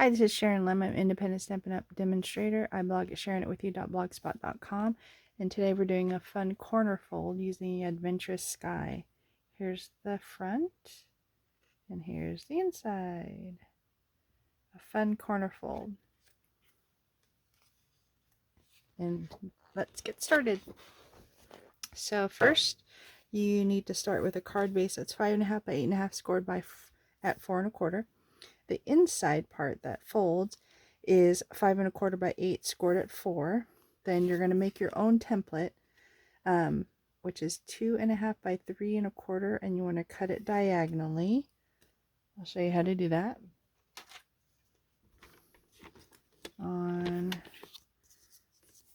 Hi, this is Sharon Lim. I'm independent Stampin' Up! Demonstrator. I blog at sharonitwithyou.blogspot.com, and today we're doing a fun corner fold using the Adventurous sky. Here's the front, and here's the inside. A fun corner fold. And let's get started. So first, you need to start with a card base that's 5.5 by 8.5, scored at 4 1/4. The inside part that folds is 5 1/4 by 8, scored at 4. Then you're going to make your own template, which is 2.5 by 3 1/4, and you want to cut it diagonally. I'll show you how to do that on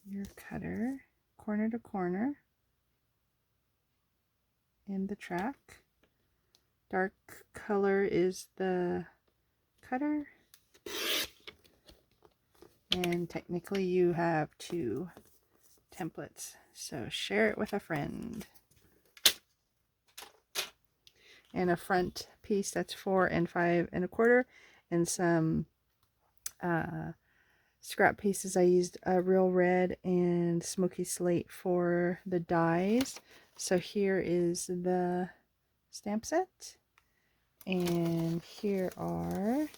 your cutter, corner to corner in the track. Dark color is the cutter, and technically you have 2 templates, so share it with a friend. And a front piece that's 4 and 5 1/4, and some scrap pieces. I used a real red and smoky slate for the dies. So here is the stamp set, and here are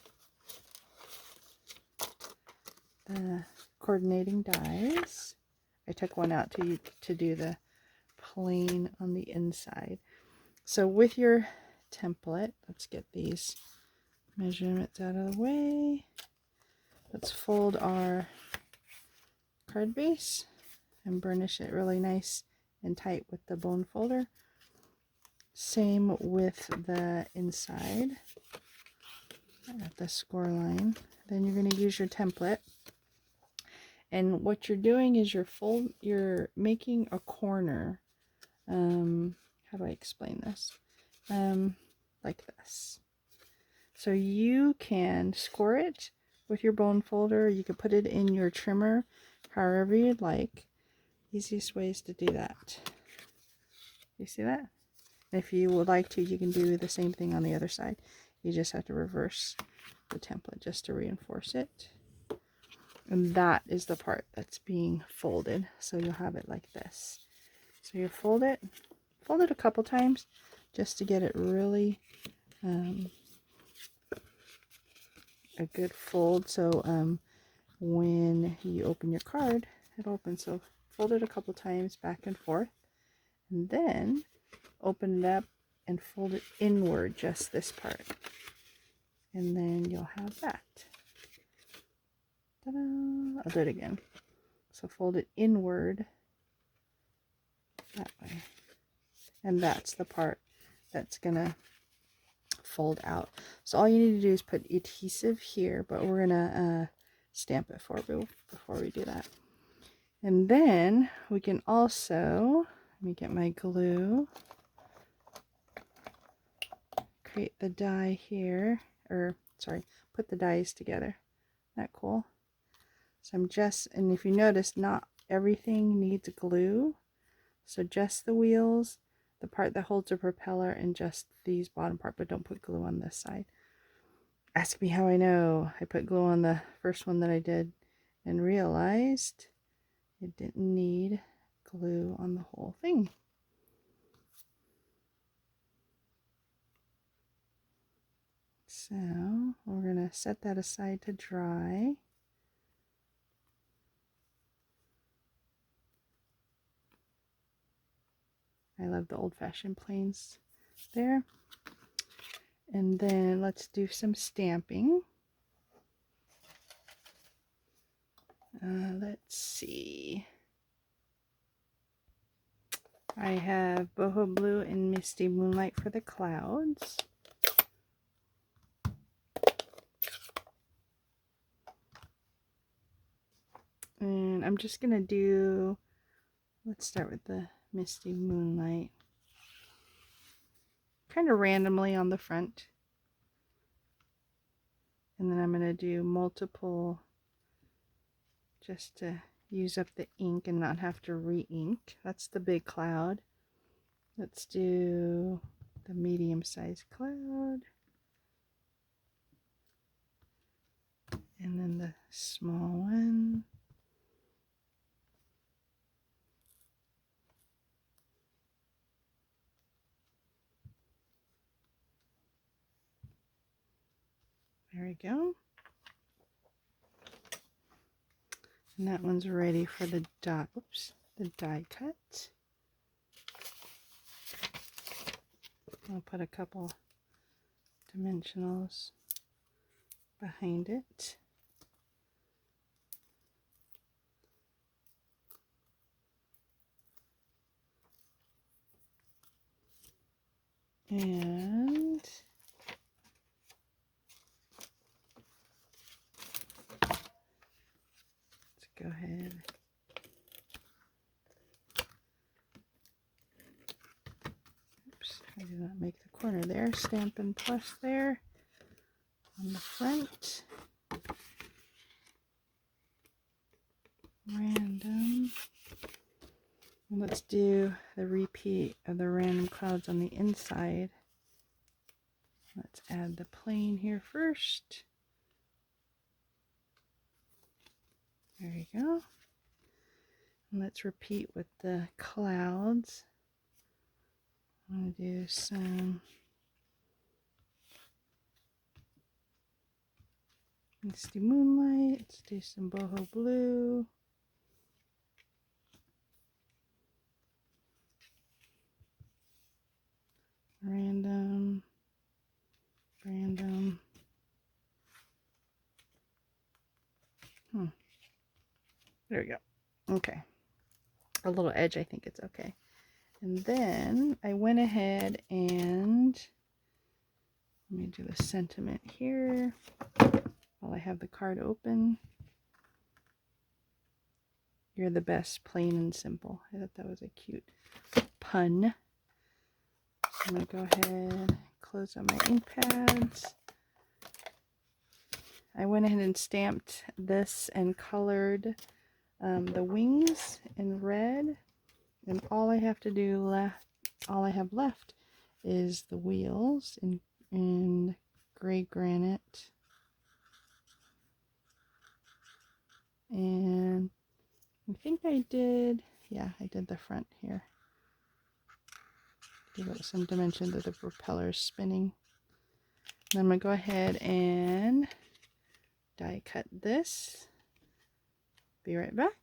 the coordinating dies. I took one out to do the plain on the inside. So with your template, let's get these measurements out of the way. Let's fold our card base and burnish it really nice and tight with the bone folder. Same with the inside at the score line. Then you're going to use your template, and what you're doing is you're making a corner. How do I explain this? Like this. So you can score it with your bone folder. You can put it in your trimmer, however you'd like. Easiest ways to do that. You see that? If you would like to, you can do the same thing on the other side. You just have to reverse the template just to reinforce it. And that is the part that's being folded. So you'll have it like this. So you fold it a couple times just to get it really a good fold. So when you open your card, it opens. So fold it a couple times back and forth, and then open it up and fold it inward, just this part, and then you'll have that. Ta-da! I'll do it again. So fold it inward that way, and that's the part that's gonna fold out. So all you need to do is put adhesive here, but we're gonna stamp it before we do that. And then we can also, let me get my glue, create the die here, or sorry, put the dies together. Isn't that cool? So and if you notice, not everything needs glue. So just the wheels, the part that holds the propeller, and just these bottom part, but don't put glue on this side. Ask me how I know. I put glue on the first one that I did and realized it didn't need glue on the whole thing. So we're going to set that aside to dry. I love the old-fashioned planes there. And then let's do some stamping. Let's see. I have Boho Blue and Misty Moonlight for the clouds. And I'm just going to do, let's start with the Misty Moonlight. Kind of randomly on the front. And then I'm going to do multiple just to use up the ink and not have to re-ink. That's the big cloud. Let's do the medium-sized cloud. the small one. There we go. And that one's ready for the die. Oops, the die cut. I'll put a couple dimensionals behind it. And let's go ahead. Oops, I did not make the corner there. Stampin' Plus there on the front. Random. Let's do the repeat of the random clouds on the inside. Let's add the plane here first. There you go. And let's repeat with the clouds. I'm going to do some misty moonlight. Let's do some boho blue. Random. Random. There we go. Okay. A little edge, I think it's okay. And then I went ahead and let me do the sentiment here while I have the card open. You're the best, plain and simple. I thought that was a cute pun. So I'm going to go ahead and close on my ink pads. I went ahead and stamped this and colored the wings in red, and all I have left is the wheels in gray granite, and I think I did the front here. Give it some dimension to the propeller spinning. And I'm going to go ahead and die cut this. Be right back.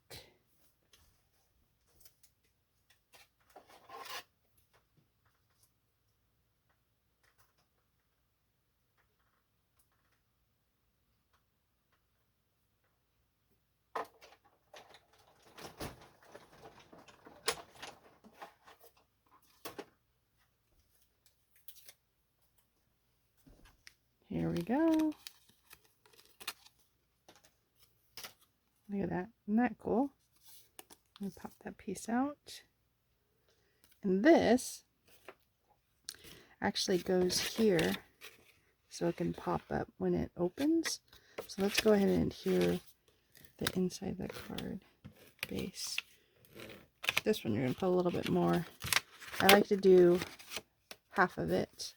Here we go. Look at that. Isn't that cool? Let me pop that piece out. And this actually goes here so it can pop up when it opens. So let's go ahead and adhere the inside of the card base. This one you're going to put a little bit more. I like to do half of it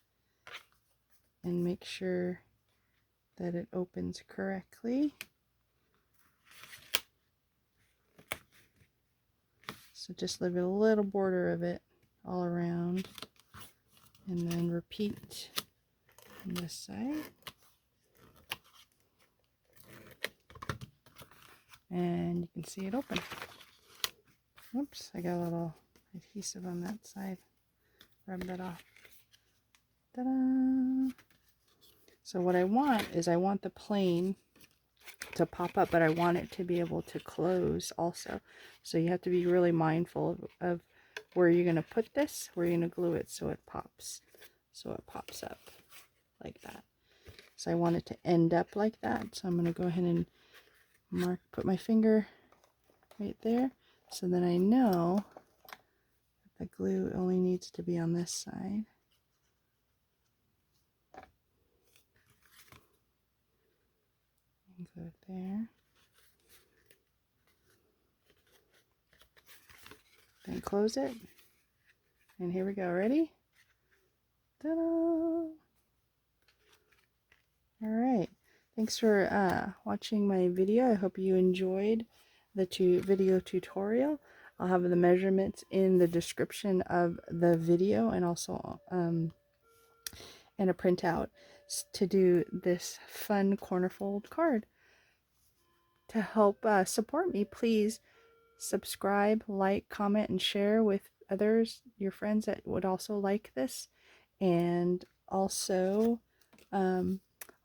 and make sure that it opens correctly. So just leave a little border of it all around, and then repeat on this side. And you can see it open. Whoops, I got a little adhesive on that side. Rub that off. Ta-da! So what I want is I want the plane to pop up, but I want it to be able to close also. So you have to be really mindful of where you're going to put this, where you're going to glue it so it pops. So it pops up like that. So I want it to end up like that. So I'm going to go ahead and put my finger right there, so that I know that the glue only needs to be on this side. And glue it there. Then close it. And here we go. Ready? Ta-da! Alright. Thanks for watching my video. I hope you enjoyed the video tutorial. I'll have the measurements in the description of the video, and also in a printout to do this fun corner fold card. To help support me, please subscribe, like, comment, and share with others, your friends that would also like this. And also,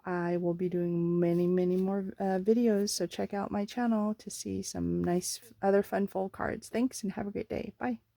I will be doing many more videos, so check out my channel to see some nice other fun fold cards. Thanks, and have a great day. Bye.